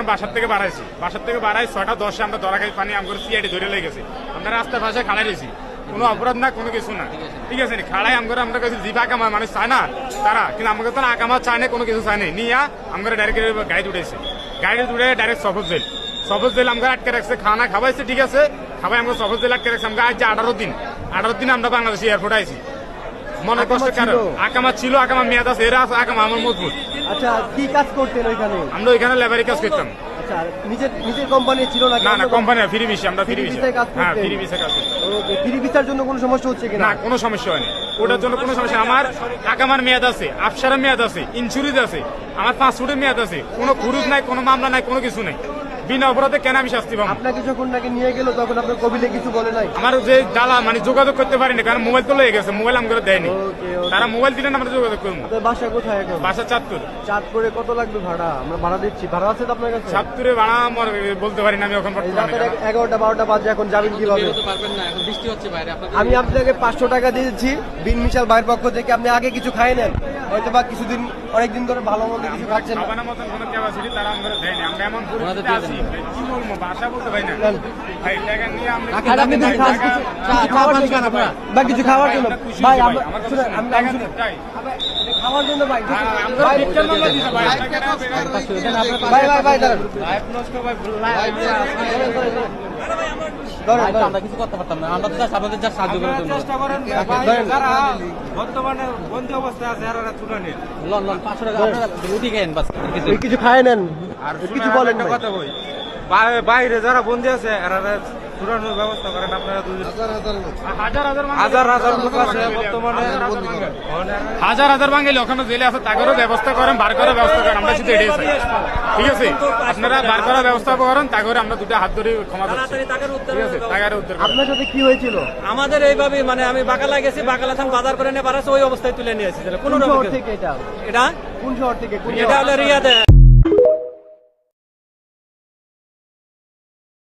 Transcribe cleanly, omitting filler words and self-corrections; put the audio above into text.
বাসার থেকে বাড়াই 6:10 আমরা ধরা খাই পানি আমগর সিআইডি ধরে লেগেছে। আমরা রাস্তার পাশে খাড়াই রয়েছি, কোনো অপরাধ না, কোনো কিছু না, ঠিক আছে। খাড়াই আমগর আমরা কাছে জিভা কামা মানুষ চায় না তারা, কিন্তু আমাকে তো আকামা চায় না, কোনো কিছু চায় না। নিয়ে আমরা ডাইরেক্ট গাড়ি উঠেছে, গাড়ি উঠে ডাইরেক্ট সফজ জেল আমরা আটকে রাখছে। খানা খাওয়াইছে, ঠিক আছে, খাবাই আমরা সফজ জেল আটকে রাখছে। আমরা আজ 18 দিন আমরা বাংলাদেশে এয়ারপোর্ট আইছি। মনে কষ্টের কারণ আকামা ছিল, আকামা মেয়াদ আছে, এরা আকামা আমার মজবুত। আচ্ছা, কি কাজ করতেন ওইখানে? আমরা ওইখানে লেবারি কাজ করতাম। আচ্ছা, নিজের কোম্পানি ছিল না? না, কোম্পানি ফ্রি ভিসা, আমরা ফ্রি ভিসা কাজ করতেন। হ্যাঁ, ফ্রি ভিসা কাজ করতাম। ওকে, ফ্রি ভিসার জন্য কোনো সমস্যা হচ্ছে কিনা? না, কোনো সমস্যা হয়নি, ওটার জন্য কোনো সমস্যা। আমার আকামার মেয়াদ আছে, আফসারের মেয়াদ আছে, ইন্স্যুরেন্স আছে, আমার পাসপোর্টের মেয়াদ আছে, কোনো খুরুজ নাই, কোনো মামলা নাই, কোনো কিছু নেই। বিনা অপরাধে কেন আমি শাস্তি পাবো? আপনাকে যখন নাকি নিয়ে গেল তখন আপনার কবিলে কিছু বলে নাই? আমার যে দালা মানে যোগাযোগ করতে পারিনি, কারণ মোবাইল তো লেগে গেছে, মোবাইল আমাকে দেয়নি। তারা মোবাইল দিলেন, আমরা যোগাযোগ করবো। বাসা কোথায় এখন? বাসা চাঁদপুর। চাঁদপুরে কত লাগবে ভাড়া? আমরা ভাড়া দিচ্ছি, ভাড়া আছে তো আপনার কাছে? চাঁদপুরে ভাড়া আমার বলতে পারি না আমি এখন বর্তমানে। 11টা-12টা বাজে, এখন যাবেন কিভাবে? আমি আপনাকে 500 টাকা দিয়েছি বিন মিশাল ভাইয়ের পক্ষ থেকে। আপনি আগে কিছু খাই নেন, হয়তো বা কিছুদিন অনেকদিন ধরে ভালো মন্দ কিছু খাচ্ছেন না। খাবারের মতন কোনো ক্যাপাসিটি তারা আমাদের দেয়নি। আমরা এমন পরিস্থিতিতে আছি, কি বলবো, ভাষা বলতে পারি না ভাই। টাকা নিয়ে আমরা বা কিছু খাওয়ার জন্য ভাই, আমরা খাওয়ার জন্য ভাই, আমরা কিছু করতে পারতাম না, আমরা তো আপনাদের যা সাহায্য করার জন্য। বর্তমানে বন্ধু অবস্থায় আছে, আর তুলানি লন 500 টাকা আপনারা রুটি খাইয়েন, বাস কিছু খায় নেন। আর কিছু বলেন না। কথা বই বাইরে যারা বন্দি আছে এরা ছুটানোর ব্যবস্থা করেন আপনারা। হাজার লোক আছে বর্তমানে, হাজার বাঙালি ওখানে জেলে আছে, তাদেরও ব্যবস্থা করেন, বার করার ব্যবস্থা করেন। আমরা শুধু এটাই চাই, ঠিক আছে। আপনারা বার করার ব্যবস্থা করেন, তাকে আমরা দুটো হাত ধরে ক্ষমা করছি, ঠিক আছে। তাকে উদ্ধার করেন। আপনার সাথে কি হয়েছিল? আমাদের এইভাবে মানে আমি বাকালা গেছি, বাকালা থান বাজার করে নিয়ে বাড়াচ্ছে, ওই অবস্থায় তুলে নিয়ে এসেছিল। কোন শহর থেকে এটা? এটা কোন শহর থেকে? এটা হলো রিয়াদে।